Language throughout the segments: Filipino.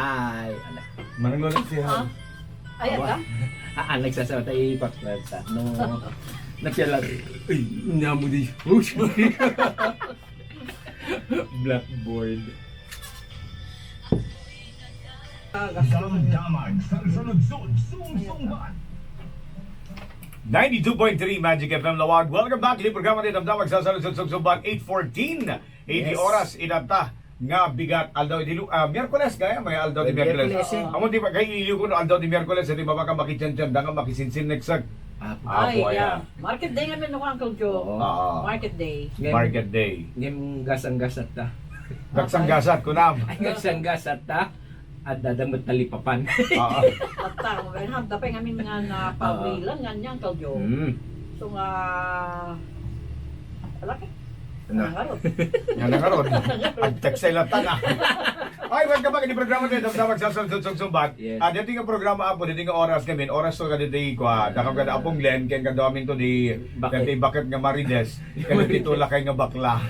Hi. Manangulit siya. Ayan ka? Nagsasawa tayo ipaklat. No. Nagsalat. Ay, namo di. Blackboard. Damag sa sunod-sunod, sumbat. 92.3 Magic FM Lawag. Welcome back. Ini programa ni Damdamag sa sunod-sunod 8:14. 80 oras inata nga bigat aldaw di Miyerkules kaya may aldaw di Miyerkules. Amo di ba kay iliw ko no aldaw di Miyerkules di ba baka makichan-chan da nga makisinsin next Ay, yeah. Market day namin ako, Uncle Joe. Market day. Market day. Ngem gasang-gasat ta. Gagsang-gasat kunam. Ay gasang-gasat ta. At dadamot na lipapan. At ang dapay ngamin nga napawilan nga niya, Uncle Joe. So nga, alaki. Nangarot. Yan na karon. Ag-text sa ilatan ah. Ay, welcome back. Ini programa tayo Damdamag sa sunod-sunod. Yes. Dito nga programa apo, dito nga oras kami. Oras to kada day ko. Dakam kada apong Glenn, kaya kada amin to di bakit nga Marides. Kaya dito lakay nga bakla.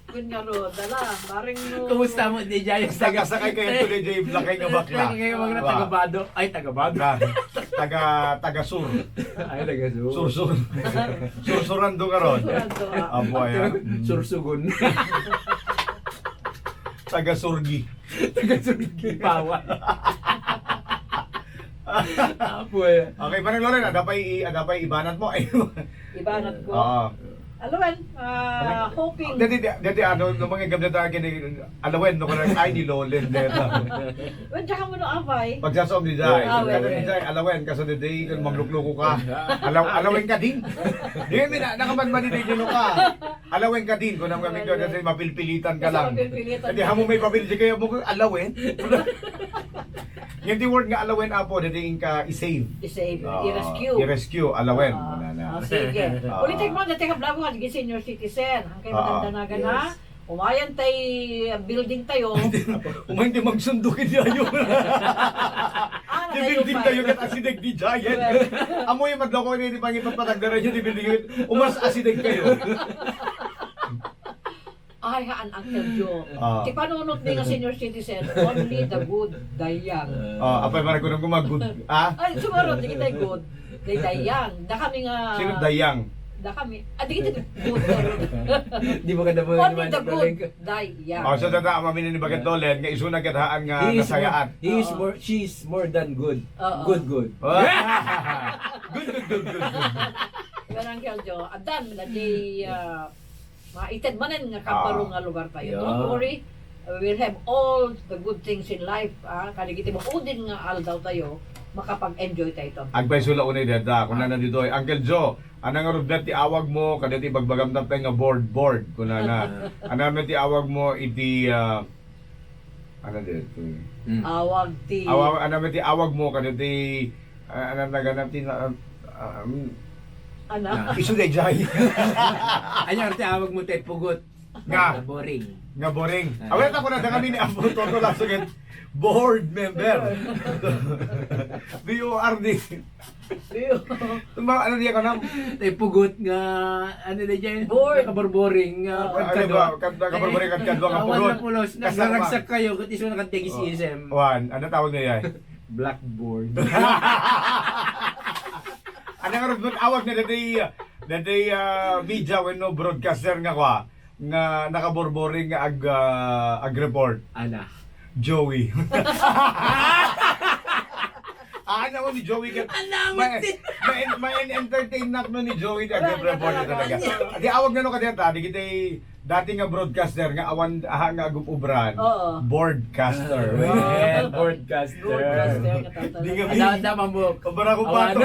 Kun nga ro, dala, maring no. Kumusta mo di Jay? Sakay kayo to di lakay nga bakla. Ngayon mga na tagabado. Ay tagabado. Taga sur. Ay tagaso. Sur. Sursuran do karon. Apo ayan. Sursugon. Taga surgi. Tagasurgi pawa. Apo eh. Okay, parang Loren, adapay ibanat mo. Ibanat ko. Oo. Alawan, hoping. Dati ano no mga gabda ta kini alawen no kana ay ni Lolen dito. Wen tsaka mo no avay. Pagsasom ni Jai, Ah, kada well. ni Jai alawen kaso di day kan maglukluko ka. Alawen ka din. Di mi na nakaman man di dino ka. Alawen ka din kun ang kami ko dati mapilpilitan ka lang. Hindi hamo may papildi kayo mo alawen. Yung di word nga alawen apo dati ka i-save. I-save, i-rescue. I-rescue alawen. Sige. Ulitin mo, dati ka vlog mo, sige senior citizen. Ang kayo magandanagan ha. Umayan tay building tayo. Umay di magsundukin niya yun. Di building tayo kat asideg di giant. Amoy madloko ni di pangit patagdaran niyo di building yun. Umas asideg kayo. Ay, haan, Uncle Joe. Di panunod ni nga senior citizen, only the good, dayang. Apay parang kunang gumagod. Ay, sumarot, di kita good. Dayang. Da kami nga... Sino dayang? Da kami... di kita good. Di ba kada mo Only the good, dayang. So tata maminin ni Bagat Lolen nga isuna kadhaan nga nasayaan. She's more than good. Oo. Good. Good. Yan, Uncle Joe. Adan, na di... maited manan nga kaparong nga lugar tayo. Don't worry. We will have all the good things in life. Kaligiti mo udin nga aldaw tayo, makapag-enjoy tayo ito. Agbay sula unay deta kuna na dito Uncle Joe. Anang nga rubdat ti awag mo kadati bagbagam tayo nga board kuna na. Anang ti awag mo iti ano dito. Awag ti. Anang ti awag mo kadati anang naganap ti Ana? isu de jay. Anyar ti awag mo tay pugot. Nga Boring. nga boring. Awet ako na kami ni Apo Toto Lasuget board member. BORD. Tuma ano diya ka na? Tay pugot nga ano na diyan? Board. Kaborboring nga Ano ba? Kabarbaring at kadwa ka Awan pulot. na pulos. Nasaragsak kayo kung iso na katigis ism. Juan, ano tawag niya yan? Blackboard. Ano nga rin awag na dati media when no broadcaster nga kwa nga nakaborboring nga ag report. Ana. Joey. Ano mo ni Joey kat may entertain na no ni Joey ag report talaga. Di awag na no kadeta di kita dati nga broadcaster nga awan nga gumubran. Broadcaster. Broadcaster. Broadcaster nga tatalo. Di nga Ada mambo. Kabara ko pa to.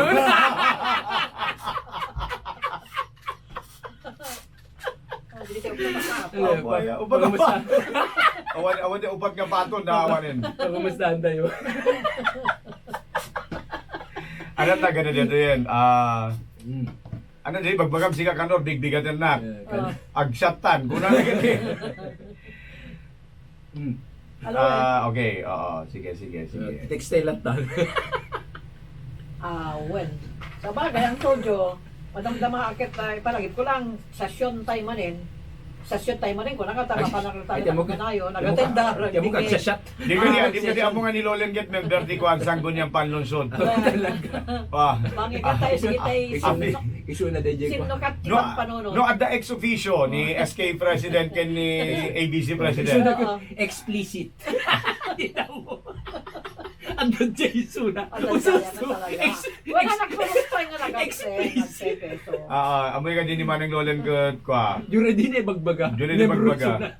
Dili tayo pagkakap. Upat nga pato. Awan di upat nga pato na awanin. Kumustahan tayo? Ano na ganda dito yan? Ano di bagbagam sika kanor bigbigatan na. Agsatan kuna na gani. Okay, oo, sige. Textile at tal. When. Sa bagay, ang Tojo, madamdama akit tayo, palagit ko lang, sasyon tayo manin, sa shoot time rin ko nakatama pa Ay, nakatama temo ka- kanayo nagatenda Temo ka shot. Di ko di amo nga ni Lolen get member di ko ang sanggon niyang panlunsod. Ah. Mangi ka tayo sige tayo Isu na DJ ko. sino kat No, ibang panono. no at the ex officio ni SK President ken ni ABC Isu President. na ko explicit. Kita mo. Ang Jason na. Ususo. Wala nagpapay nga nagse peso. Amoy ka din ni Manang Lolen good kwa. Jura din eh bagbaga. Jura din bagbaga.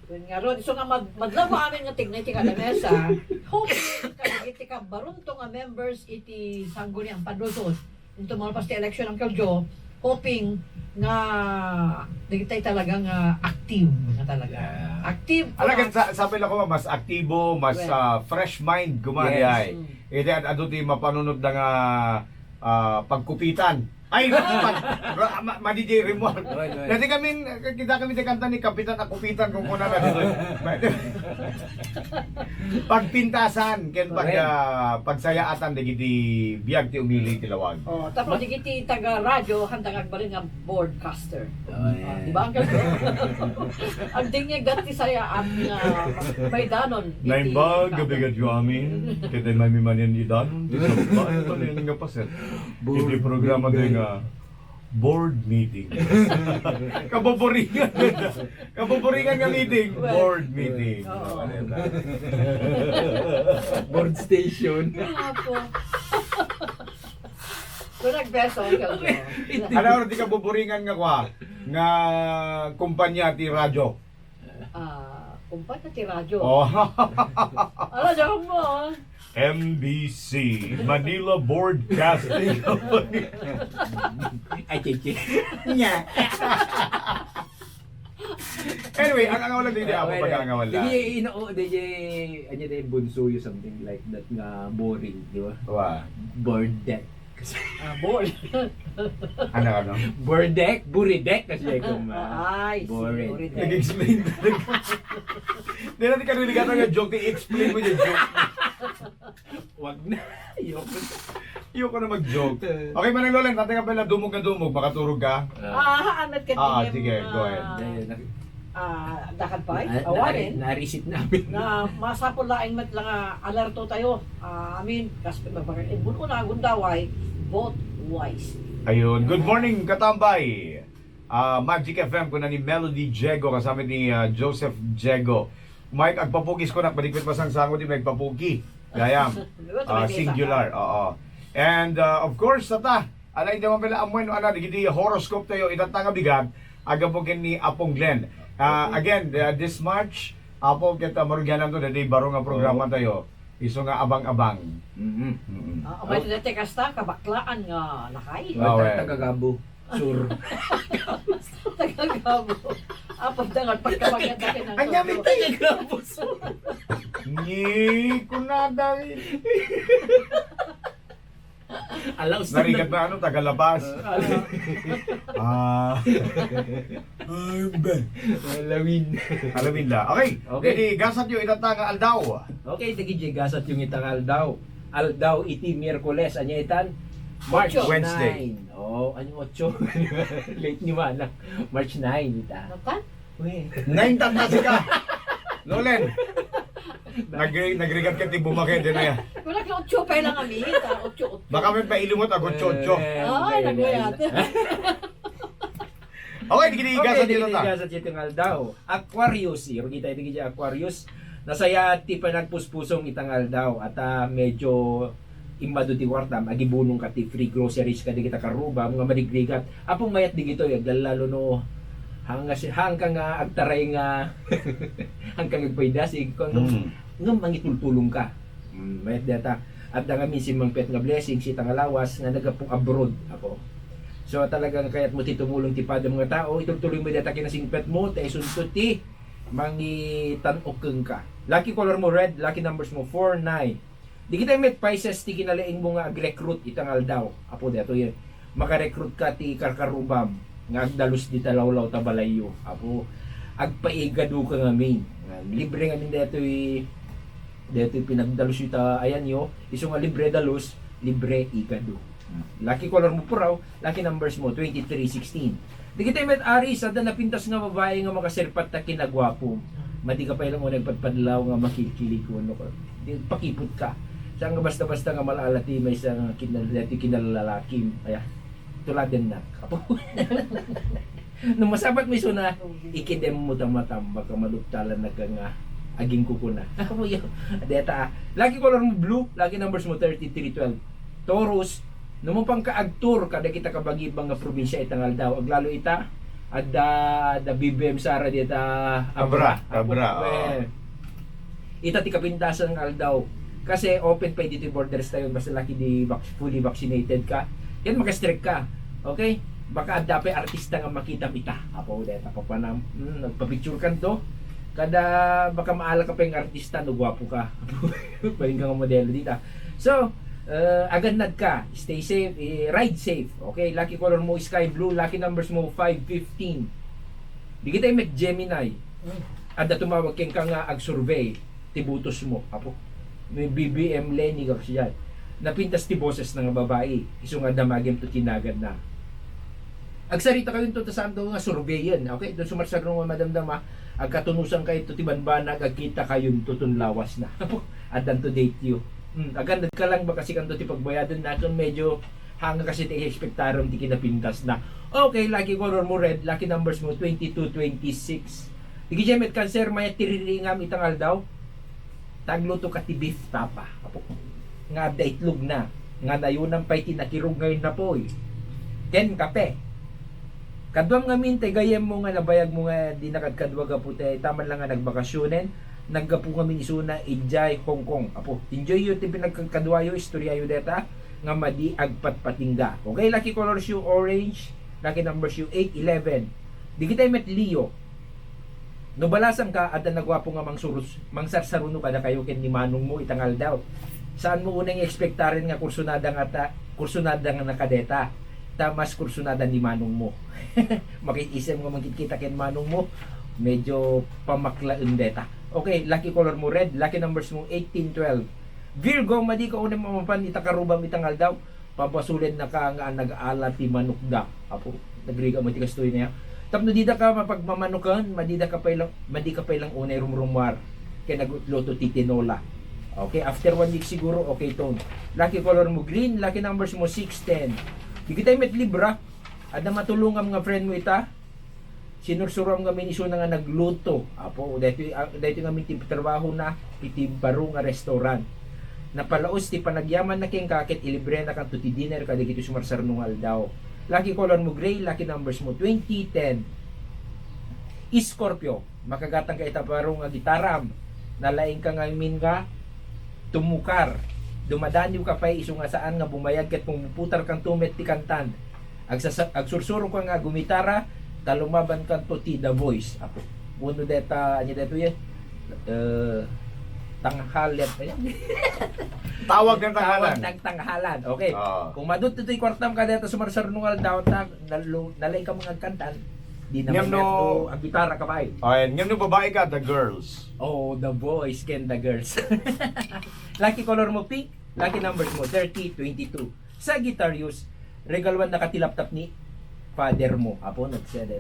Yun nga ron, so nga madlaw ko amin nga tignay ti kada mesa. Hope kadagiti ka barunto nga members iti sangguni ang padultos. Into mga pasti election ang Keljo, hoping nga digitay talagang active nga talaga. Yeah. Active. Alagan sabi lang ko mas aktibo, mas fresh mind gumani Yes. ay. Ede ado ti mapanunod na nga pagkupitan. Ay, ma-DJ Remor. Dati kita kami kanta ni Kapitan Akupitan kung kuna na dito. Pagpintasan, ken pagsayaatan digiti biyag ti umili ti lawag. Oh, tapos digiti taga radyo handang agbalin nga broadcaster. yeah. Di ba ang Keljo? Ang dingay gati saya at nga may danon. Naimbag, gabigat yu amin. Kita may mimanyan idan. Di sa ba? Ito na yung nga paset. Hindi programa din nga board meeting. Kaboboringan. Kaboboringan nga meeting. Board meeting. Oo. Board station. Apo. Kung nagbeso ang Keljo. Ano di kaboboringan nga kwa? Nga kumpanya ti radyo. Kumpat na ti radyo. Oh. Ano, joke mo. MBC, Manila Broadcasting Company. Ay, chichi. Nya. Anyway, ang angawalan din ako pag angawalan. DJ, DJ, ano din, bunso you something like that nga boring, di ba? Wa. Board deck. Kasi, Ball. Ano? Burdek, buridek kasi kung Ay, boring. boring. Nag-explain. Di natin kanuli ka nga joke, i-explain mo yung joke. Wag na. Ayoko. Ayoko na mag-joke. Okay, Manang Lolen, natin ka pala dumog na dumog, makaturog ka. Anat ka Sige, go ahead. Dakad pa awarin. Na-receipt namin. Na masapol laing met lang alerto tayo. Amin, kas magpapakain. Buno na gundaway, vote wise. Ayun, good morning katambay. Magic FM ko na ni Melody Jego kasama ni Joseph Jego. Mike, agpapugis ko na, balikwit pasang sango di magpapugi. Gayam. Singular, oo. And of course, sata, alay naman pala amoy no ana digiti horoscope tayo itatanga bigat aga po ni Apong Glenn. Again, this March, Apo kita marugyanan to dati baro nga programa tayo. Iso nga abang-abang. May dati kasta kabaklaan nga lakay. Oh, well. Tagagabo. Sur. Tagagabo. Apod dangat pagkabagat natin ng Anya may Tagagabo. Sur. Ni kunada. Alaw sa Narigat na ano tagalabas. Lawin. Alawin la. Okay. Okay. Jadi gasat yo itatanga aldaw. Okay, tagi gasat yung itang aldaw. Aldaw iti Miyerkules. Anya itan? March Ocho. 9. Wednesday. Oh, ano 8? Late ni Mana. March 9 ita. Natan? Uy. 9 tantasi ka. Lolen. Nagrigat ka ti bumakit din na yan. Wala ka 8 pa lang kami. 8. Baka may pailumot ako chocho. Ay, naguyat. Okay, di gasat dito ta. Gasat yung aldaw. Aquarius. Yung kita yung Aquarius. Nasaya ti panagpuspusong itangal daw. At medyo imado ti wartam. Agibunong ka ti free groceries ka di kita karuba. Mga madigrigat. Apong mayat di gito. Lalo no. Hanggang agtaray nga. Hanggang agpaydasig. Ngam mangitultulong ka. Mayat data. At nga minsan mangpet nga blessing si tangalawas nga nagapong abroad ako. So talagang kaya't mo titumulong ti pada mga tao, itutuloy mo data kinasing pet mo, tayo suntot ti mangitanokeng ka. Lucky color mo red, lucky numbers mo 4, 9. Di kita met Pisces ti kinalaing mo nga ag-recruit itangal daw. Apo dato yan. Maka-recruit ka ti karkarubam nga agdalus di talawlaw ta balayo. Apo agpaigado ka nga main. Libre nga min dito pinagdalus ita ayan yo, iso nga libre dalus, libre igado. Lucky color mo po raw, lucky numbers mo 23, 16. Di kita met Aris, ada napintas nga babae nga makasirpat na kinagwapo. Madi ka pa ilang unang pagpadlaw nga makikili ko. Ano ka? Di, pakipot ka. Siya nga basta-basta nga malalati may isang kinalalaki. Kaya, tuladen na. Apo. Nung masabat may suna, ikidem mo tamatam. Baka maluptalan na ka nga aging kukuna. Apo yun. Deta, lagi color mo blue, lagi numbers mo 3312. Taurus, numupang kaagtur kada kita kabagi bang nga probinsya itangal daw aglalo ita adda BBM Sara dita Abra, ita ti kapintasan ng aldaw kasi open pa dito yung borders tayo basta laki di fully vaccinated ka yan maka-strict ka okay baka adda pa artista nga makita kita apo deta pa panam nagpa-picture kan to kada baka maala ka pa yung artista no gwapo ka paling ka nga modelo dita so agad ka, stay safe, ride safe. Okay, lucky color mo sky blue, lucky numbers mo 515. Di kita yung Gemini. At tumawag keng ka nga ag-survey, tibutos mo. Apo, may BBM Lenny ka siya. Napintas ti boses ng babae, iso nga damagim to tinagad na. Agsarita kayo to saan daw nga survey yan. Okay, doon sumarsar nung madamdama, agkatunusan kayo to tibanbanag, agkita kayo tutun lawas na. Apo, adan to date you. Agad ka lang ba kasi kanto ti pagbayadon natin medyo hanga kasi ti expectaron ti kinapintas na. Okay, lucky color mo red, lucky numbers mo 2226. Digi jemet cancer may tiriringam itangal daw. Tagluto ka ti beef tapa. Apo. Nga da itlog na. Nga nayunang pay tinakirog ngayon na po. Ken kape. Kadwam nga minte gayem mo nga nabayag mo nga di nakadkadwa ka puti taman lang nga nagbakasyonen. Naggapo kami isuna Ijay, Hong Kong. Apo, enjoy yung pinagkadwayo, istoryayo deta nga madi agpat-patingga. Okay, lucky colors yung orange, lucky numbers yung 8, 11. Di kita met Leo. No balasan ka at nagwapo nga mangsarsaruno kada kayo ken ni manong mo itangal daw. Saan mo unang expectarin nga kursunada nga nakadeta? Tamas kursunada ni manong mo. Makikisem nga magkikita ken manong mo, medyo pamaklaan deta. Okay, lucky color mo red, lucky numbers mo 18, 12. Virgo, madi ka unang mamapan itakarubam itangal daw. Papasulid na ka nga nag-aala ti manukda. Apo, nagriga mo ti kastoy niya. Tapno dida ka mapagmamanukan, madi ka pa ilang unay rumrumwar. Kaya nagluto ti tinola. Okay, after 1 week siguro, okay tone. Lucky color mo green, lucky numbers mo 6, 10. Di kita met Libra, ada matulungan nga friend mo ita. Sinursuram kami iso na nga nagluto. Apo, dahito kami trabaho na iti baro nga restaurant. Napalaos ti panagyaman na king kakit ilibre na kan ti dinner kada kito sumarsar nung aldaw. Lucky color mo gray, lucky numbers mo 20, 10. Scorpio, makagatang ka ita baro nga gitaram. Nalaing ka nga nga tumukar. Dumadaniw ka pa iso nga saan nga bumayag ket pumuputar kang tumet ti kantan. Agsursuro ka nga gumitara talumaban kan to ti The Voice. Apo. Uno deta anya deto yan. Tanghalet ayan. Tawag ng tanghalan. Tawag ng tanghalan. Okay. Kung madut to'y kwartam ka deta sumarsar nung daw ta nalay ka mga kantan. Di naman no ang gitara ka ba ay. Ayan, ngam no babae ka, the girls. Oh, The Voice ken the girls. Lucky color mo pink, lucky numbers mo 30, 22. Sagittarius, regalwan nakatilaptap ni father mo. Apo, nagsede.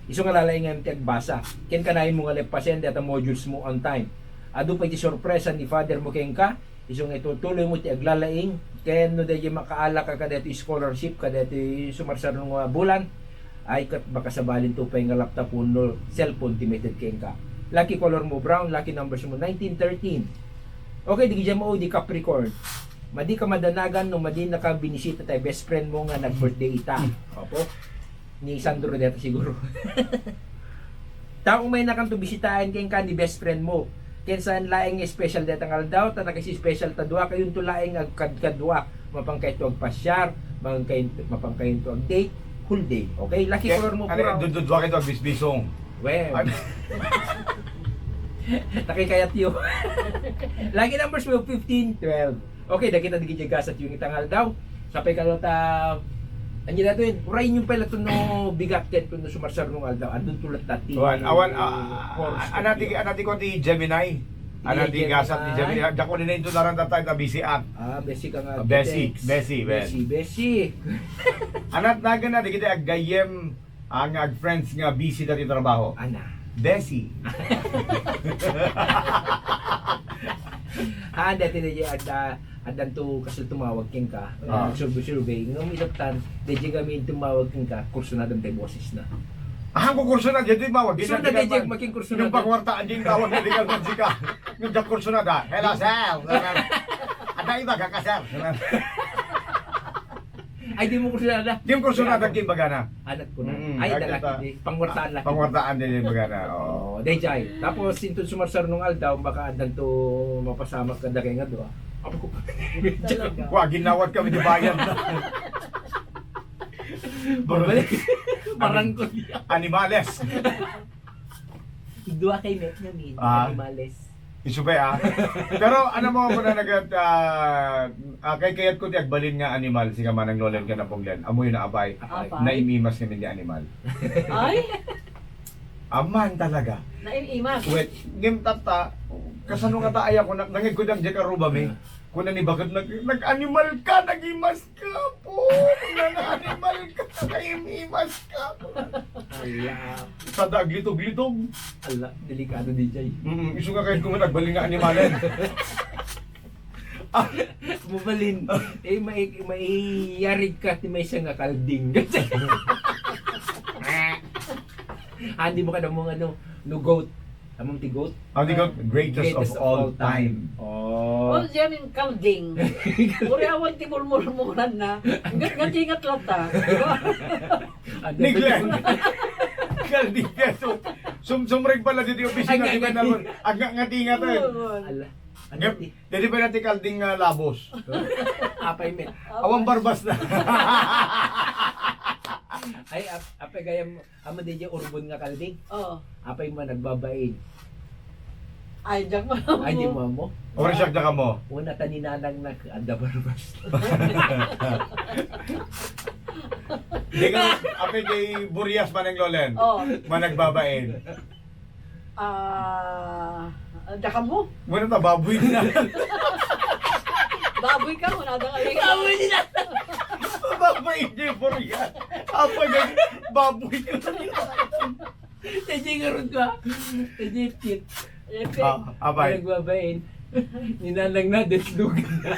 Iso nga lalay nga yung basa. Ken kanayin mo nga lepasende at ang modules mo on time. Ado pa iti sorpresa ni father mo ken ka. Iso nga itutuloy mo ti aglalaing. Ken no dahi makaala ka kadeti scholarship, kadeti sumarsar ng bulan. Ay kat baka sabalin to pa yung laptop no cellphone timated ken ka. Lucky color mo brown, lucky numbers mo 19, 13. Okay, di dyan mo di Capricorn. Madi ka madanagan no madi nakabinisita tayo best friend mo nga nag-birthday ita. Opo. Ni Sandro dito siguro. Taong may nakanto bisitahin kay ka ni best friend mo. Ken saan laing special data ngal daw ta kasi special ta duwa kayon to laing agkadkadwa mapangkay to agpasyar, mapangkay to ag date, whole day. Okay, lucky color mo pura. Dududwa kayo agbisbisong. Well. Takikayat yo. Lucky numbers mo 15, 12. Okay, nakita di gigasat yung itangal daw. Sapay ka ta anyo na to yun. Urayin yung pala to no bigat ket no sumarsar nung aldaw. Andun tulad tati. Anati ko ti Gemini. Anati gasat ni Gemini. Dako ni ito naran tatay na bisian. Besi ka nga. Besi. Besi. Anat nagan na di kita aggayem ang friends nga busy dati trabaho. Ana. Desi. Dati na dyan, adan to kasi tumawag king ka. Survey. Ngam ilaptan, dati kami tumawag king ka, kurso na dam tayo boses na. Ang kurso na dyan, ba? So na dati maging kurso na. Yung pagwartaan din tawag medical musica. Yung dyan kurso na da. Hello, sir. Ada iba ka ka, sir. Ay, di mo kurso na. Yung kurso na dyan, bagana. Anak ko na. Mm, Ay, nakita. dalaki. Pangwartaan laki. Pangwartaan din yung bagana. Oo. Oh, dayjay. Tapos sinto sumarsar nung aldaw baka adan to mapasama ka da kay nga do. Apo ko. Talaga. Wah, ginawad kami di bayan na. Balik. Parang ko niya. Animales. Dua kay net nga min. Ah. Animales. Isubay Pero ano mo na nagad kay kayat ko ti agbalin nga animal si kamanang lolen ka na ponglen. Amoy na abay. Abay. Naimimas kami ni animal. Ay, Aman talaga. naiimas. Wait, game tata. Kasano nga taaya ko nangig ko dang jekaruba mi. Kuna ni bakit nag-animal ka, nag-imas ka po. Nag-animal ka, nag-imas ka. Ala. Sa daglitog-litog. Ala, delikado DJ. Isu nga kahit kung nagbalin nga animalen. Mubalin. May yarig ka ti may isang nga kalding. Hindi mo ka na mga no goat. Among ti goat. Ang di ko, greatest of all time. Oh. Oh, diyan yung kalding. Uri awan ti mulmulmulan na. Ngat-ngat lang ta. Ni Glenn. Kalding keso. Sumreg pala dito yung opisina Ay, di ba naman. Agak nga tinga to eh. Ala. Ano Yep. ti? Jadi pa natin kalding labos. Apay met. Awang barbas na. Ay, apay gayam amo DJ urbon nga kalding. Oh. Apay mo nagbabain. Ay, diyan mo. Ay, di mo mo. Ora siya ka mo. Una taninanang nag-anda barbas. Di ka, apay kay Burias manang lolen. Oh. Managbabain. Daka mo. Muna ta, baboy na. Baboy ka mo. Nada ka Baboy nila! Baboy ni Burias. Apa gan baboy ka. DJ garod ka. DJ kit. Apay. Nagbabain. Ninanang na, deslug na.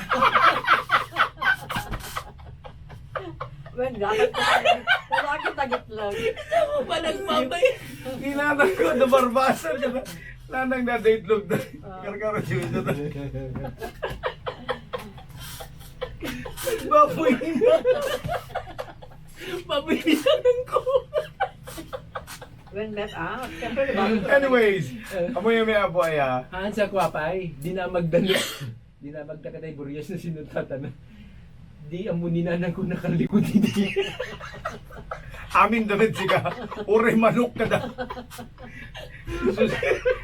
Wen, lalaki tagit lang. Ano pa nagbabain? Ninanang ko na barbasan ka na. Nanang na date look na. Karkara siya ito na. Baboy na. Pabibisanan ko. Wen, met siyempre bago. Anyways, amoy yung may apo ay Haan sa kwapay, di na magdano. Di na magtakatay Burias na sinutatan. Di amo ninanang ko nakalikod hindi. amin damit sika. Ure manok ka na.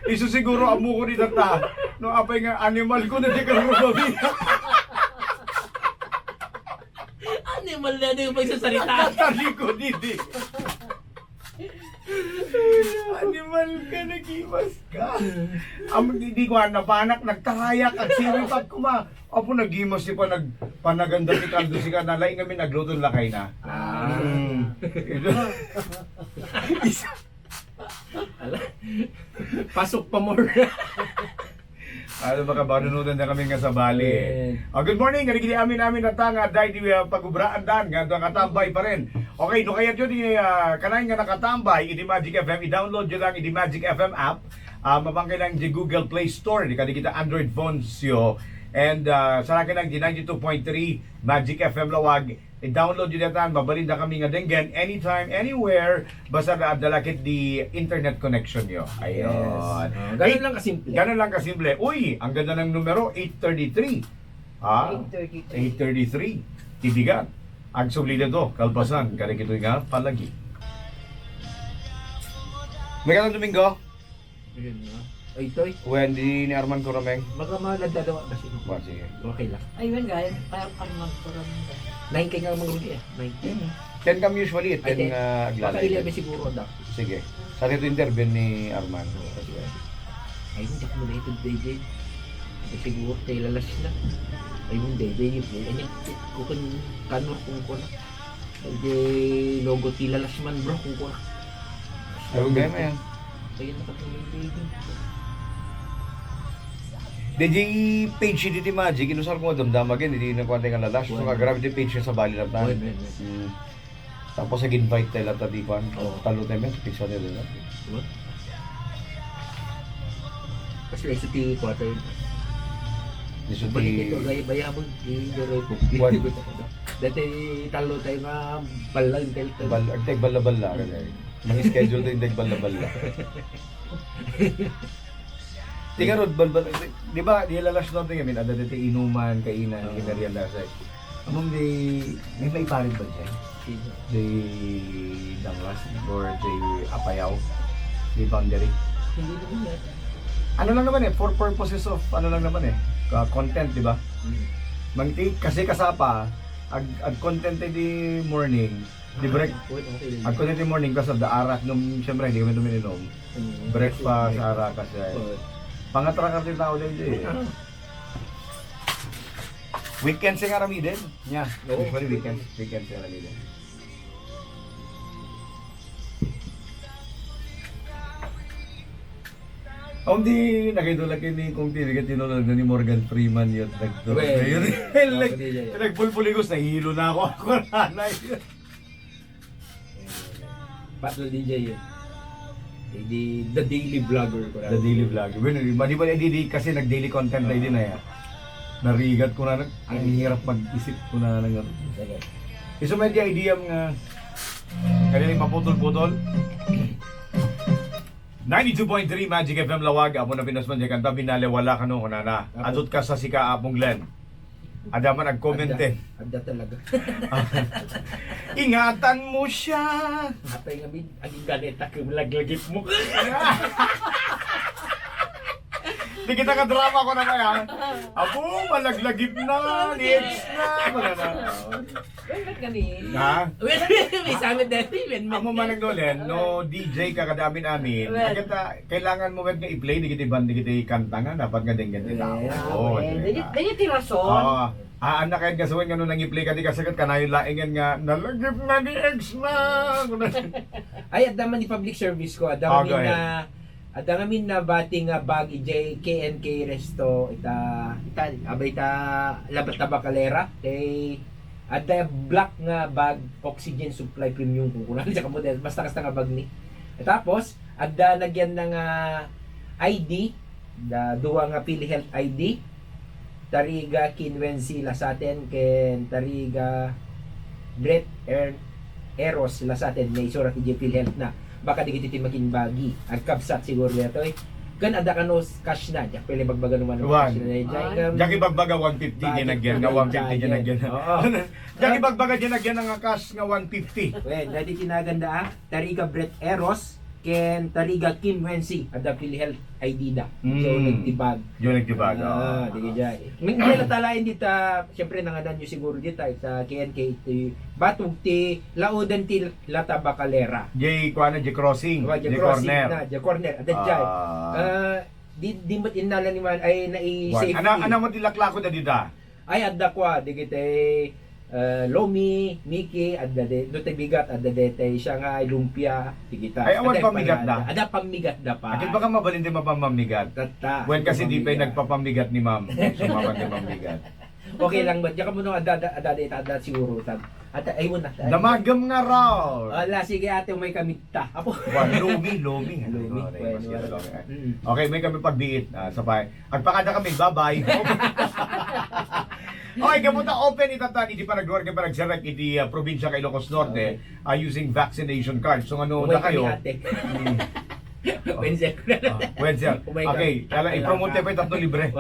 Isu siguro amo ko ni tata. No apay nga animal ko na di ka rubabi. Animal na yung pagsasalita. Tali ko didi. Animal ka, nagimas ka. Di ko napanak, nagtahayak at siwipat ko ma. Apo nagimas si pa panaganda si Kaldo si ka. Nalaing kami nagluto lakay na. Ala. Pasok pa more. Ano baka banunutan na kami nga sa Bali. Good morning, ganigili amin na tanga dahil di pagubraan dan nga doon katambay pa rin. Okay, no kaya yun kanain nga nakatambay, idi Magic FM, i-download nyo lang idi Magic FM app. Mabangkay lang di Google Play Store, di kita Android phones yo. And sa akin lang di 92.3 Magic FM Lawag. I-download nyo datan, mabalin na kami nga dengen anytime, anywhere, basta dalakit di internet connection nyo. Ayun. Ganun lang kasimple. Ganun lang kasimple. Uy, ang ganda ng numero, 833. 833. Tibigan. Ang sublida to, kalpasan. Kaya ito nga, palagi. Magandang Domingo. Ayun na. Ay, Toy. Wendy ni Arman Corameng. Magamalad na daw ba siya? Sige. Okay lang. Ay, Wen, gaya. Parang magpuran. 9 kayo nga magrugi eh. 9. 10 kami usually, 10 Baka aglalay. 11 siguro daw. Sige. Sa ito interview ni Arman. Ay, hindi ako muna ito, DJ. Ay, siguro tayo lalas na. Ay, hindi, DJ. Ay, kukun kanor kung ko na. Di logo tilalas man bro kung kuha. Ayun gaya mo yan. Ayun nakatulog. DJ page di Magic, inusar ko damdamagin, hindi na kwante nga lalash. So, grabe di page niya sa bali lang tayo. Tapos nag-invite tayo lang tadi ko. Talo tayo men, picture nila. Kasi may suti ko tayo. Niso Balik ito, di... gaya bayabog. Garo ko. What? Dati talo tayo nga balang kayo. Agtag bala-bala. Mga schedule tayo agtag bala-bala. Tingnan rod, di ba, di lalash natin kami, ada dito inuman, kainan, kinariyan na sa among may maiparin ba dyan? Di danglas or di apayaw, di boundary. Hindi naman yan. Ano lang naman for purposes of, ano lang naman content, di ba? Mangti, kasi kasapa, ag content di morning, di break, ag content di morning kasi of the arak, nung siyempre hindi kami tuminom, breakfast, arak kasi. Pangatrakar din tao din eh. Weekend siya nga rami din. Yeah, usually weekend siya rami din. Hindi nakitulak ni kung tinulog na ni Morgan Freeman yun. Nagtulog na yun. Nagpulpuligos, nahihilo na ako. Ako nanay. Patro DJ yun. The Daily Vlogger ko. The Daily Vlog. Bueno, di ba kasi nag-daily content tayo din na yan. Narigat ko na, ang hirap mag-isip ko na ng Iso may di idea nga kanilang maputol-putol. 92.3 Magic FM Lawag. Amo na pinasman dyan kanta, binaliwala ka nung kunana. Adot ka sa sika apong Glenn. Ada man nag-comment Ada talaga. Ingatan mo siya. Apay nga bid, ang ganeta kung laglagip mo. Di kita ka-drama ko na kaya. Abo, malaglagip na, next na. Well, ba't kami? Ha? May sabi dati, Ako man nagdolen, no DJ ka kadami namin. Well. Kailangan mo wag nga i-play, di kita band, di kita ikanta nga, dapat nga din ganyan tao. Oo, Dili ti rason. Oo. Anak kahit gasuin nga nung nang i-play ka di kasagat ka na yung laingan nga, nalagip na ni ex na. Ay, at naman ni public service ko. At Oh, naman na bating bag ijay KNK resto abay ta labat ta bakalera kay ada black nga bag oxygen supply premium kung kunan sa kamodel basta kasta nga bag ni. Tapos ada nagyan na nga ID duwa nga PhilHealth ID tariga Kinwensi la sa atin ken tariga Brett Eros la sa atin may surat ijay PhilHealth na baka di kita makinbagi ang kabsat siguro ito kan ada kanos cash na diya pwede bagbaga naman ng cash na Jaki bagbaga 150 ginagyan nga 150 ginagyan. Jaki bagbaga ginagyan nga cash nga 150. well dati kinaganda tariga Brett Eros ken tariga Kim Wensi ada PhilHealth ID da so nagtibag Yung nagtibag. di jay may natalain dita syempre nangadan nyo siguro dita sa KNK iti batug ti laudan ti lata bakalera Jay kuana Jay crossing, Jay corner. corner ada jay di mat inala ni man ay nai-safety Ana mo tilaklako da dida. ay adda kwa di kita Lomi, Miki, adda de do bigat adda de siya nga lumpia di kita. Ay, awan pamigat da. Ada pamigat da pa. Akin baka mabalin din mapamamigat. Tata. When kasi di pa nagpapamigat ni ma'am. Sumaman ni mamigat. Okay lang ba? Diyan ka muna ada siguro tab. At ay mo na. Damagam nga raw. Ala sige ate may kamita. Apo. Lomi. Okay, may kami pagdiit. Sabay. Agpakada kami, bye-bye. Okay, kamunta open itatan, hindi pa nag-work pa nag-select iti probinsya kay Ilocos Norte using vaccination card. So ano na kayo? Wednesday. Wednesday. Okay, kala i-promote pa ito libre.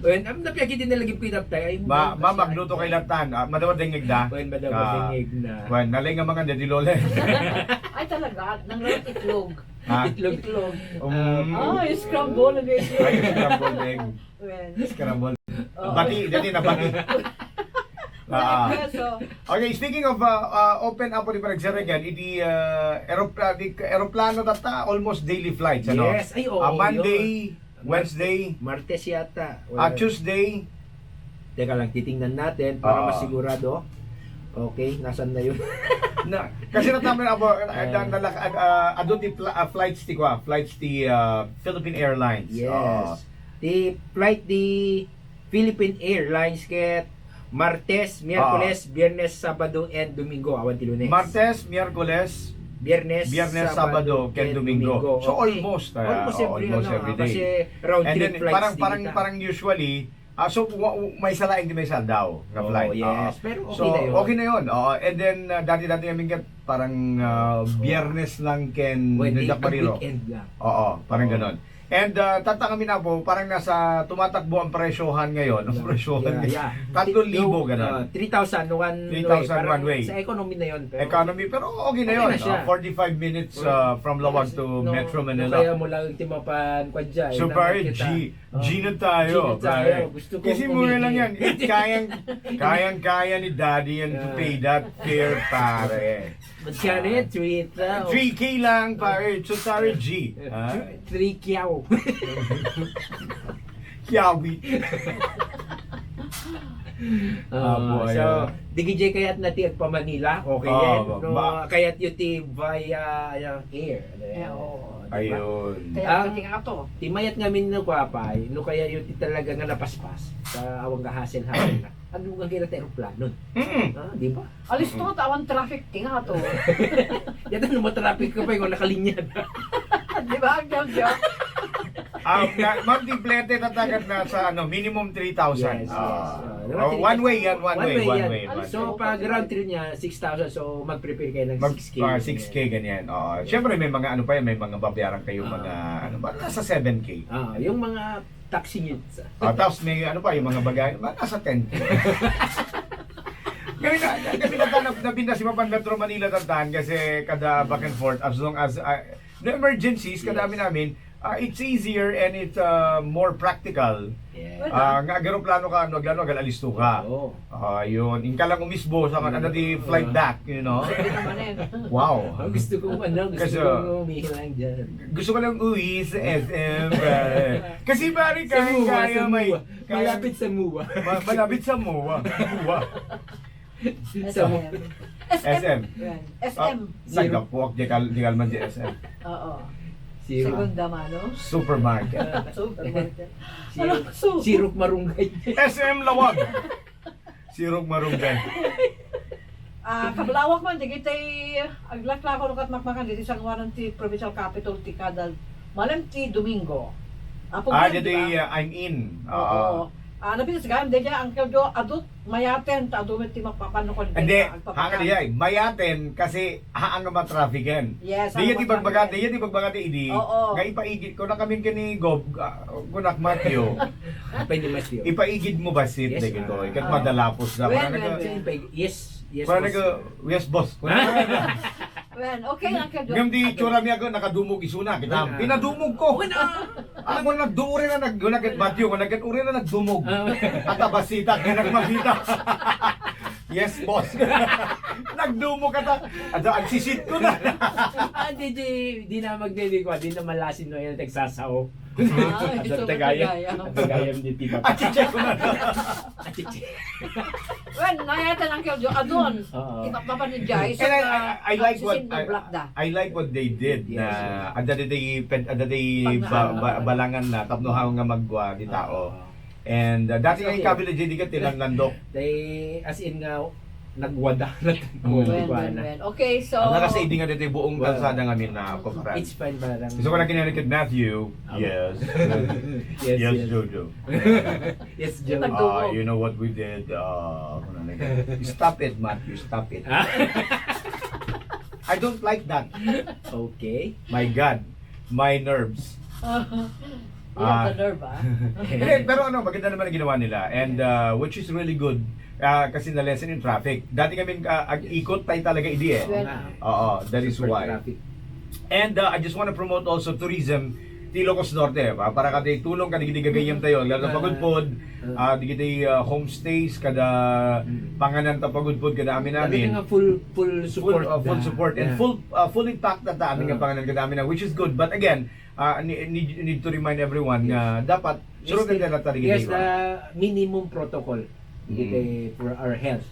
When am na piyagi din nalagi pitap tayo. Magluto kay Latan. Madawad dingig da. When madawad dingig na. When nalay nga mga daddy lole. Ay talaga, nang rin itlog. Ha? Itlog. Scramble na guys. Ay, scrambled egg. Well, Scrambled. Bati, dati na bati. Okay, speaking of open up ni Paragsaregan, iti aeroplano data almost daily flights, ano? Yes, ay oo. Monday, Wednesday, Martes yata. Tuesday, Teka lang, titingnan natin para Oo. masigurado. Okay, nasan na yun? Kasi natama na ako, adun ti flights ti Philippine Airlines. Yes. The flight di Philippine Airlines ket Martes, Miyerkules, Biyernes, Sabado, and Domingo. Awan ti Lunes. Martes, Miyerkules, Biyernes, Sabado, and Domingo. So Okay. almost Almost every, almost ano, every Kasi day. round And trip then flights parang usually so may salaing di may saldaw na flight. yes. Pero okay So na yun. okay na yun. And then dati kami parang Biyernes lang ken When Jack Mariro. weekend lang. Oo, parang Oo. ganon. And tatakamin na po, parang nasa tumatakbo ang presyohan ngayon. Ang presyohan Yeah, ngayon. yeah. 3,000 ganon. 3,000 one 3,000 way. Parang one way. Sa economy na yun. Pero Economy, pero okay na Okay yun. na siya. 45 minutes from Lawag to Metro Manila. Kaya mo lang timapan kwa dyan. So pare, G na tayo. G na tayo. Pare. Gusto kong Kasi mura lang yan. humingi. Kayang-kaya ni Daddy yan to pay that fare, pare. Magkano yan? 3,000. 3K lang, pare. So, sorry, G. Ha? 3 kyaw. Kiawi. boy, So, digijay kayat na ti pa Manila. Okay Oh, yan. No, ba- kayat yun ti via air. Oo. Diba? Ayun. Kaya pati nga to. Ti mayat ngamin no kwapay, no kaya yun ti talaga nga napaspas sa awang kahasel-hasel na. Ano nga gira ti aeroplano? Mm. Di ba? Alis to, tawan traffic ti nga to. Yan ano mo traffic ka pa yung nakalinya na. Di ba, Jojo? Ma'am, diplete tatagat na sa minimum 3,000. Yes, yes. One way yan, one way. yan. So pag round trip niya 6,000, so mag-prepare kayo ng 6K. 6K ganyan. Siyempre may mga ano pa yan, may mga babayaran kayo mga ano ba, nasa 7K. Yung mga taxi niyo. Tapos may ano pa, yung mga bagay, nasa 10K. Kami nabinda si Mapan Metro Manila tantahan kasi kada back and forth as long as the emergencies, kadami namin, it's easier and it's more practical. Yeah. Nga aeroplano ka, naglano, agalisto ka. Oo. Yun, in ka lang umisbo sa di flight back, you know. Hindi naman yan. Wow. Gusto ko Kasi, ko umihilang dyan. Gusto ko lang uwi sa SM. Kasi pare Sa MUA, kaya sa may MUA. Malapit sa MUA. malapit sa MUA. MUA. SM. SM. Yan. SM. Nagdapuak di kalman di SM. Oo. Sirok. Segunda mano. Supermarket. Sirok marunggay. SM Lawag. Sirog Marunggay. Kablawak man, di kita'y aglaklako nukat makmakan dito sa ngawan ti provincial capital ti kadal. Malam ti Domingo. Dito I'm in. Oo. Napitas ka, hindi niya, Uncle Joe, adult mayaten, ta adult ti makpapano ko. Hindi, hanga diya mayaten kasi haang nga matrafiken. Yes. Diya ti bagbaga, idi. Oo. Nga ipaigid ko na kami kini Gob, kunak Matthew. Apa ni Mas Tio? Ipaigid mo ba sit Yes, dito? ah. Ikat madalapos na. Yes. Yes. Para boss. yes boss. Well, okay, Uncle Joe. Ngam di tsura mi ako nakadumog isuna kita. Pinadumog ko. Ako nagdure na naggunakit Matthew, nagkaturi na nagdumog. At abasita kinagmasita. Yes boss. Nagdumog ka ta. At agsisit ko na. Di na magdili ko, di na malasin no yung nagsasaw. Ito Tagayam. Tagayam di tiba. Achiche ko na. Well, nayaten Uncle Joe, adon. Oo. Ipapapa ni Jai. And I like what I I like what they did Yes. na ada day balangan na tapno ha nga magwa di tao. And dati nga kabila JD ka tilandok. They, as in nga, nagwada na. Okay, so... Ang nakasa nga dito buong kalsada nga min na kumparan. It's fine parang... Gusto ko na kinalikid Matthew. Yes. Yes, Jojo. Yes, Joe. Nagdumog. You know what we did? Stop it, Matthew. Stop it. I don't like that. Okay. My God. My nerves. You have the nerve, ah. Hindi, pero maganda naman ang ginawa nila. And which is really good. Kasi na-lessen yung traffic. Dati kami ikot tayo talaga idi eh. Oo, that is why. And I just want to promote also tourism ti Ilocos Norte para kada tulong kada gidi gagayam tayo lalo na pagudpod digiti homestays kada panganan ta pagudpod kada amin namin full support full support and fully packed na ta amin nga panganan kada amin which is good but again need to remind everyone nga dapat sure ka na ta yes, the minimum protocol Iti for our health.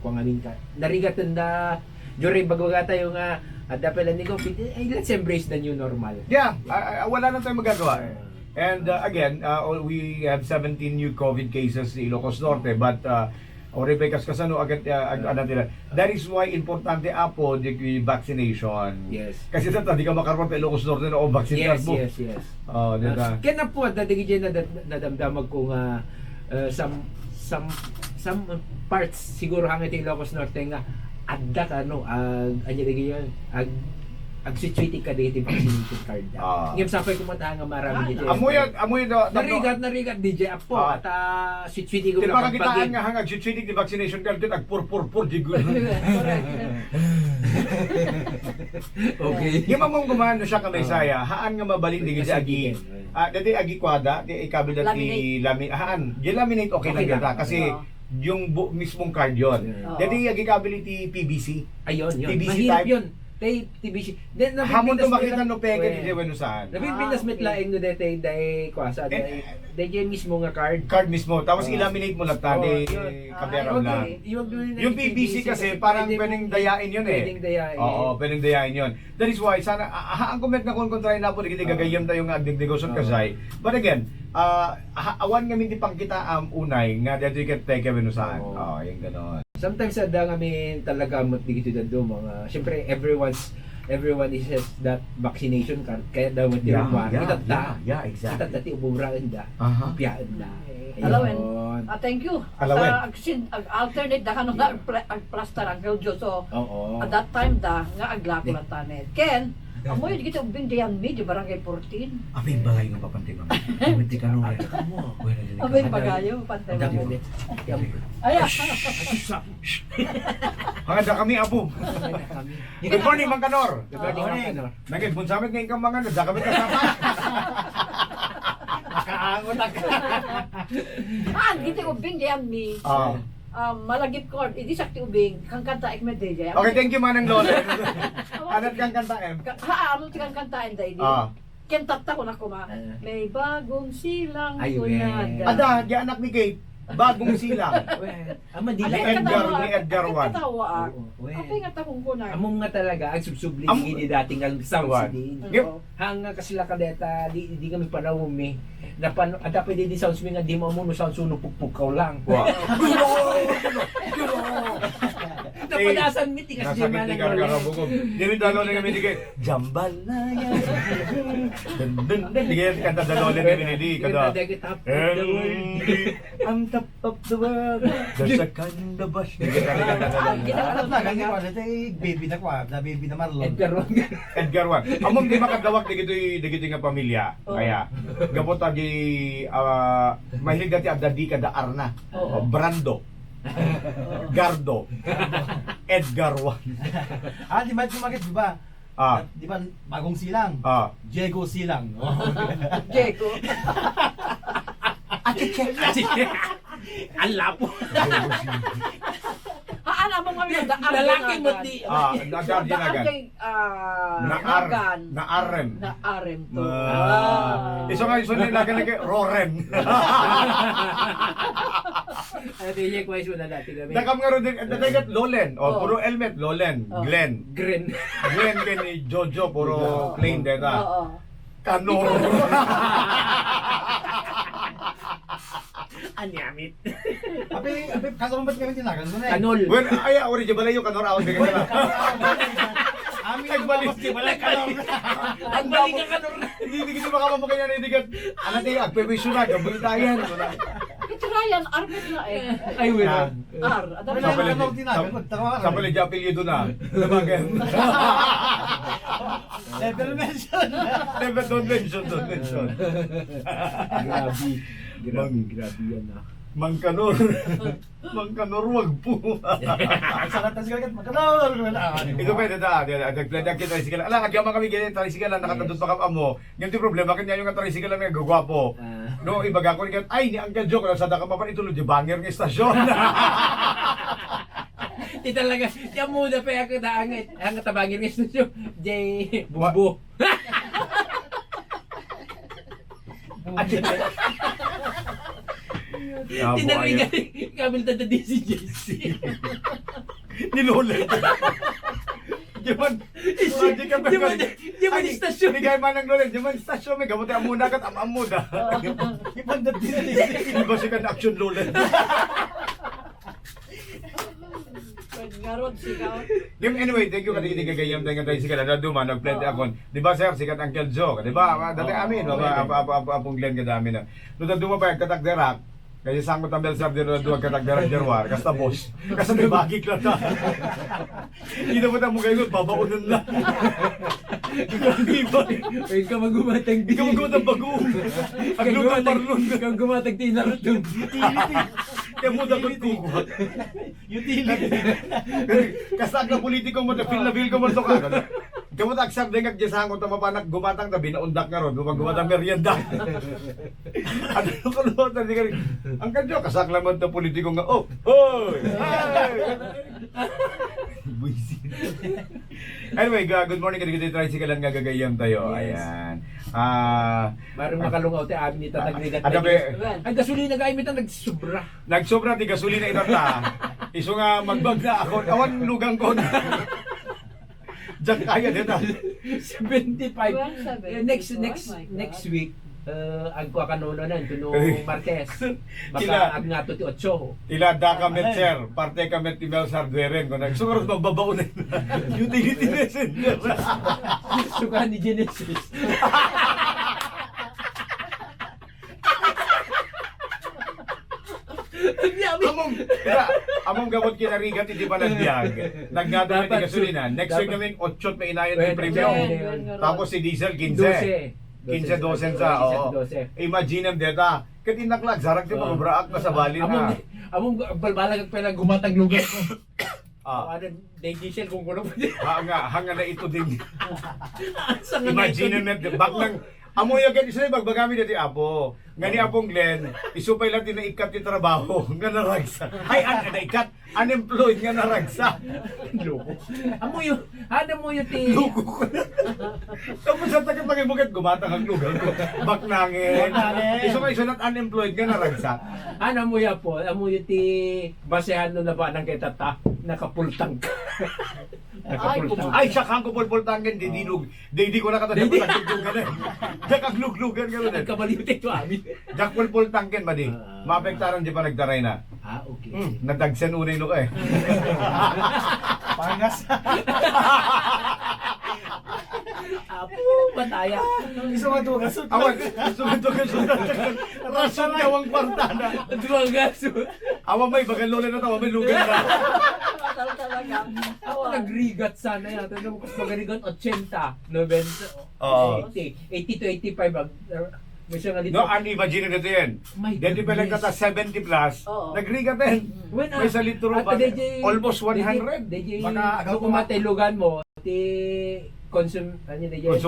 Kung amin ka. Narigatan na, Jure, bago ka tayo nga, at dapat lang ni COVID, let's embrace the new normal. Yeah, wala na tayong magagawa. And again, we have 17 new COVID cases sa Ilocos Norte, but Rebecca's kasano agad nila. That is why importante apo the vaccination. Yes. Kasi dito di ka makaroon sa Ilocos Norte na vaccine Yes, mo. yes, yes. Oh, dito. Kaya na po, dadig dyan nadamdamag ko nga some parts siguro hangit yung Ilocos Norte nga adda ka no anya digi yan ag situiti ka dito vaccination card da. Ngem sapay kumanta nga marami dito. Amoy narigat DJ apo at situiti ko di ba kakitaan nga hangag suiciding the vaccination card ag pur di good. Okay. Yung mamong gumano siya kamay saya, haan nga mabalin di agi. Dati agi kwada, di ikabil dati laminate. Laminate okay lang yata kasi yung mismong card yun. Dati agi ability PBC. Ayun, yun. PBC Mahirap type. yun. TBC. Then Hamon to makita no peke di weno saan. Nabibindas met laing no dete day kwasa day mismo nga card. Card mismo. Tapos ilaminate mo lang ta di kaberam lang. Yung PBC kasi parang pwedeng dayain yun eh. Pwedeng dayain. Oo, pwedeng dayain yun. That is why sana ang comment na kung kontrahin na po di gagayam tayo nga negosyon kasay. But again, awan nga hindi pang kita unay nga dito ikat teke weno saan. Oh, yung ganon. Sometimes ada kami talaga dito dado mga syempre everyone is has that vaccination card kaya daw mo tiruan Yeah, exactly. kita dati umuraan da piyaan da Alawen. Thank you. Alawen. Alternate da kanu nga plaster ang Keljo. So Oo. at that time da nga aglako lang tanet. Ken amoy di kita ubing diyan mi di barangay 14. Abay balay nga papantay mama. Kumiti ka nung Abay pagayo pantay mo. Aya. Hangada kami apo. Good morning, Mang Kanor. Good morning. Nagit bunsamit ngayon kang mga da kami kasama. Nakaangon na ka. Giti ubing diyan mi. Malagip ko, hindi sakti ubing, kang kanta ikmed day. Okay, thank you Manang Lola. Anat kang kantaem? Ano kang kantain day di? Ken tatta ko na kuma. May bagong silang kunada. Ada, di anak ni Kate. Bagong silang. Ama di Ni lang Edgar Juan. Katawa. Apay nga takong kuna. among nga talaga ang subsubli hindi dating ang sound din. Hanga kasi la kadeta di kami panawom eh. Na ada pwede di sounds mi nga di mo no sound suno pukpukaw lang. Wow. Napadasan mi tikas di Nasakit man ni ang Gargara Bugog. Dili dalo na kami di kay Jambal na yan. Dun. Di kaya kanta dalo na kami di kada. On top of the world, there's a kind of bush. Di kaya kanta Baby na kwa, na baby na Marlon. Edgar Juan. Among di makadawak di gito'y nga pamilya. Kaya, gabot agi mahilig dati abdadi kada Arna. Brando. Gardo. Edgar Juan. Di ba sumakit, di ba? Di ba bagong silang? Diego Silang. Jeko. Ang lapo. Alam mo kami daan. Lalaki mo di. Nagar din agad. Naarem. Naarem to. Iso nga iso na lagi Rorem. Ate niya kwais mo na dati kami. Nakam nga rin dadagat Lolen. Puro helmet Lolen. Glenn. Gren. Glenn din ni Jojo. Puro plain data. Oo. Kanor. Anyamit. Ape, kasama ba't kami tinagal mo na eh? Kanol. Well, ay, ori jabala yung Kanor awag bigyan na. Amin Nagbalik. Ang balik ka Kanor na. Hindi kita makamamagay na hindi ka. Ano tayo, agpewisyo na, gabuli tayo. Ito Ryan, arbit na eh. Ay, wala. Adam Wala ka naman tinagal mo. Sa paligya, apelyido na. Nabagan. Level mention. Never, don't mention. Grabe yan ah. Mang Kanor, wag po. Salat na sigagat, magkanaw. Ito pa, nagpladak kita tricycle. Alam, agyaman kami ganyan, tricycle lang, nakatandot pa kami mo. Yung problema, kanya yung tricycle lang nagagwapo. No, ibaga ko, ay, ni Uncle Joe, kung saan ka mapan, ituloy, di banger ng estasyon. Di talaga, diyan muna pa yung kataangit. Ang katabangin ng studio, Jay Bumbo. Tinarigan, Kamil tanda DCJC. Nilola. Jaman, magic ka ba? Jaman istasyon. Hindi kayo man ng lola. Jaman istasyon. May gamot ang muna kat amam da. Ipandat din na Hindi ba siya ka action lola? Pwede nga ron, sigaw. Anyway, thank you kasi gagayam tayo tayo sikat. Ano duman, nag-plan ako. Di ba sir, sikat Uncle Joe? Di ba? Dati amin, apong Glenn ka dami na. Nung duma pa, katak-derak. Kasi sangkot ang belsar din na duwag katak-derak jarwar. Kasta boss. Kasta may bagik lang na. Hindi na mo na mo kayo, babaunan lang. Ikaw Pwede ka magumatag di. Ikaw magawag ang bagoong. Ang lugar parlon. Ikaw gumatag di narutong. Kaya mo dapat kukuha. Utility. Kasag na politikong mo, feel na feel ko mo ito ka. Kaya mo taksab din kag gisangot ang mapanak gumatang tabi na undak nga ron. Gumatang merienda. Ano ko luto di ka rin. Ang kadyo, kasak lang mo ito politikong nga. Oh! Hoy! Buisit. Anyway, good morning. Kadigiti tricycle ang gagagayam tayo. Yes. Ayan. Marang makalungaw tayo amin ni tatagrigat. Ano ba? Ang gasolina gamit ang nagsobra. Nagsobra ti gasolina ito ta. Iso nga magbag na ako. Awan lugang ko na. Diyan kaya din ah. 75. Well, 70. Next Oh my God. next week ang kwa kanono nan tuno Martes. Sila. Baka ag nga to ti 8. Ila da kami sir, parte kami ti Mel Sarderen ko nagsurat magbabaon na utility messenger. Suka ni Genesis. Among gamot kinarigat hindi pa nagbiag. Nagngado ti gasolina. Next week kami 8 pa inayon ti premium. Tapos si diesel 15. 15-12 sa, oo. Imagine ang data. Katinaklag, sarang ti mabraak na sa bali na. Among balbalag pa lang gumatag lugar ko. Ah, Ano, diesel kung kuno pa. hanga na ito din. Sa nga Imagine na, bak nang, amoy agad isa na bagbagami dati apo. Ngani apong Glenn, isupay lang din na ikat ti trabaho. Nga naragsa. Ay, na ikat. Unemployed nga naragsa. loko. Amo yung, ano mo yung ti... Luko ko na. Tapos sa taga pag-ibugat, gumatang ang lugar ko. Bak nangin. Iso nga iso not unemployed nga naragsa. Ano mo yan po? Amo yung ti... Basehan no na ba ng kay tata? Nakapultang ka. Nakapultang. Ay, siya kang kupulpultangin, di dilug. Di ko na katadya Di- pa nagtugtugan na. Diyak ang luglugan ka rin. Nagkabaliw ito amin. Diyak pulpultangin ba di? Maapektaran di pa nagdaray na. Okay. Nadagsan unay no ka eh. Pangas. Apo, bataya. Iso nga to gasot. Awan, sumunod ka sumunod. Rason gawang kwartana. Duwang gaso. Awan may bagal lola na tawa, may lugan na. Matal talaga. Ako nagrigat sana yan. Ano mo kasi magrigat 80, 90, Oo. 80, 80 to 85. May siya nga dito. No, imagine nito yan. My Dito pa lang goodness. kata 70 plus, Oo. nagrigat din. When, May sa litro ba? Almost 100. DJ, Baka agaw kung mataylugan mo, ti Consume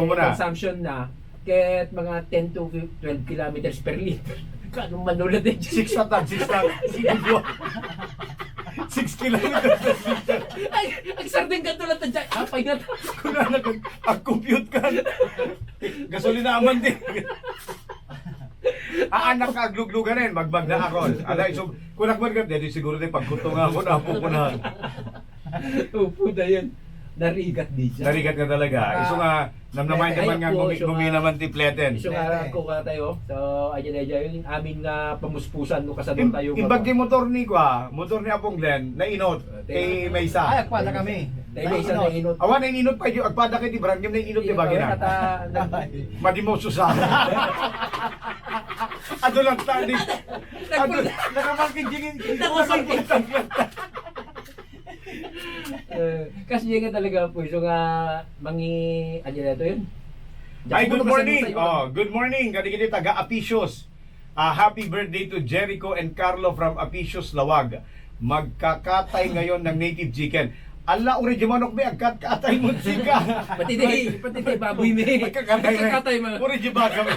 mo na. consumption na, kahit mga 10 to 12 kilometers per liter. Kanong manulat din. 6 na 6 na. 6 kilometers per liter. Ay, ang sarding ka tulad na dyan. Apay na to. Kung na pag-compute ka. Gasolina aman din. Anak ka, agluglugan rin, magbag na ako. Alay, so, kung nakman ka, dito siguro din pagkutong ako na pupunahan. Upo na yun. Narigat di siya. Narigat ka talaga. Iso nga, namnaman naman nga guminaman tipleten. Iso nga ko ka tayo. So, ayan yung amin nga pamuspusan no kasadong tayo. Ibag di motor ni motor ni Apong Glenn, nainot, kay Ay, Maysa. agpada kami. Tayo may isa na inot. Awan, nainot pa yun, agpada kay di Brangyam, nainot di ba gina? Madimoso sa Ado lang tali. Ado, nakamarking Kasi yun nga talaga po. So nga, mangi, ano na ito yun? Ay, good morning. Oh, good morning. Kadi taga Apicios. Happy birthday to Jericho and Carlo from Apicios, Lawag. Magkakatay ngayon ng native chicken. Ala, uri di manok be, agkat-katay mo sika. Pati di, baboy me. Magkakatay mo. Uri di ba kami?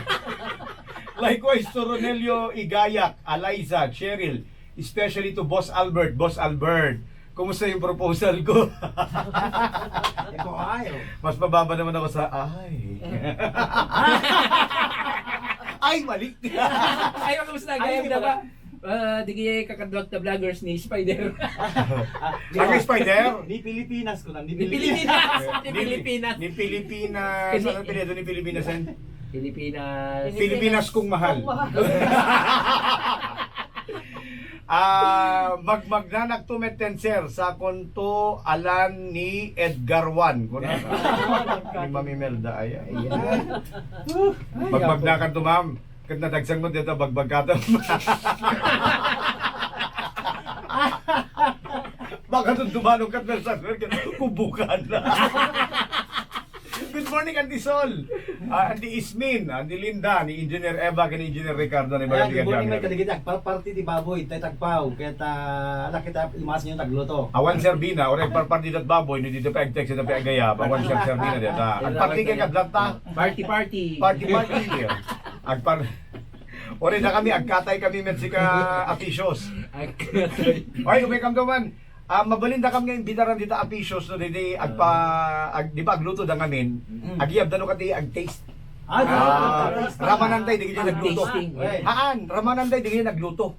Likewise to Ronelio Igayak, Eliza, Cheryl, especially to Boss Albert. Boss Albert, kumusta yung proposal ko? Ito ayaw. Mas mababa naman ako sa ay. Ay, mali. Ay, kamusta? Gayam na ba? Di kaya kakadlot na vloggers ni Spider. Ang spider? Ni Pilipinas ko lang. Ni Ni Pilipinas. Ni Ni Pilipinas. Ni Pilipinas. Kasi- Ano pinito ni Pilipinas? Pilipinas. Pilipinas kung mahal. Magmagnanak tumetenser sa konto alan ni Edgar Juan. Kuna ni Mami Melda ay. Ayan. Magmagnakan to ma'am. Kat nadagsang mo dito bagbagkatan. Baka doon dumanong kat sa kubukan na. Good morning, Auntie Sol. Auntie Ismin, Auntie Linda, ni Engineer Eva, ni Engineer Ricardo, ni Ayan, Bagadigan good morning, may Jamil. kaligit. Party ti baboy, tay tagpaw. Kaya ala kita imas niyo tagluto. Awan Serbina, oray parpartidat baboy, ni dito pa text ito pa agaya, awan Serbina dito. Ang party kay kadlata, Party. party. Agpar Oray na kami, agkatay kami met sika afisyos. Oy, welcome to man. Mabalinda kami ngayon bitaran dito afisyos no di agluto da ngamin. Agiyab dano kati ag taste. Ramanantay di kaya nagluto. Tasting. Haan, Ramanantay di kaya nagluto.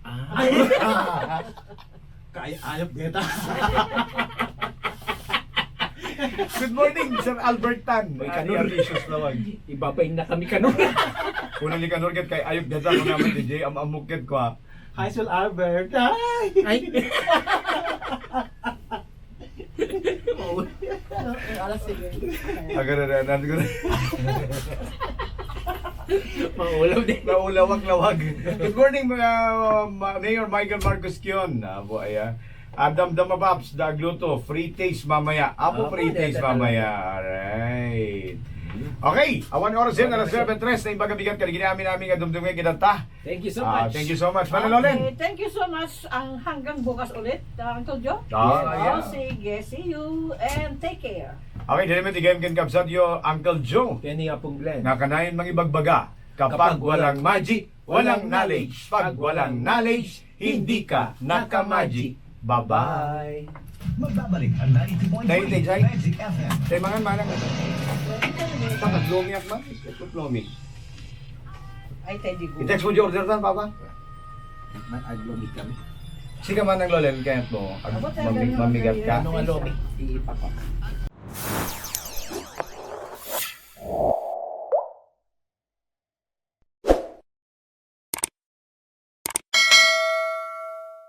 Kaya ayop deta. Good morning, Sir Albert Tan. May kanor issues lawag. Iba pa na kami kanon. Kuna li kanor ket kay ayok data ko naman DJ amukket ko. Hi, Sir Albert. Hi. Ay. Alas sige. Agara na ko. Maulaw din. Naulawag-lawag. Good morning mga Mayor Michael Marcos Kion. Abo aya. Adam Damababs, Dagluto, free taste mamaya. Apo free taste mamaya. Alright. Okay, awan oras din, alas 7:03 na imbaga bigat ka ginami namin nga dumdumay kinanta. Thank you so much. Thank you so much. Manalolen. Okay, thank you so much. Ang hanggang bukas ulit, Uncle Joe. Yeah. Sige, see you and take care. Okay, dili mo tigayam ken kapsadyo Uncle Joe. Kenny Apong Glenn. Nga kanayon mangibagbaga kapag walang magic, walang knowledge. Pag walang knowledge, hindi ka naka-magic. Bye-bye. Magbabalik ang 90.3 Tayo, Jai. Magic FM. Tay mangan manang. Tapos lomi ak man. Ito lomi. Ay, Teddy Goo. I-text mo di order tan papa. Mag-aglomit kami. Sige man ang lolen kaya mo. Abo, tayo ganun, Mamigat ka. Anong alomi? Ipapa.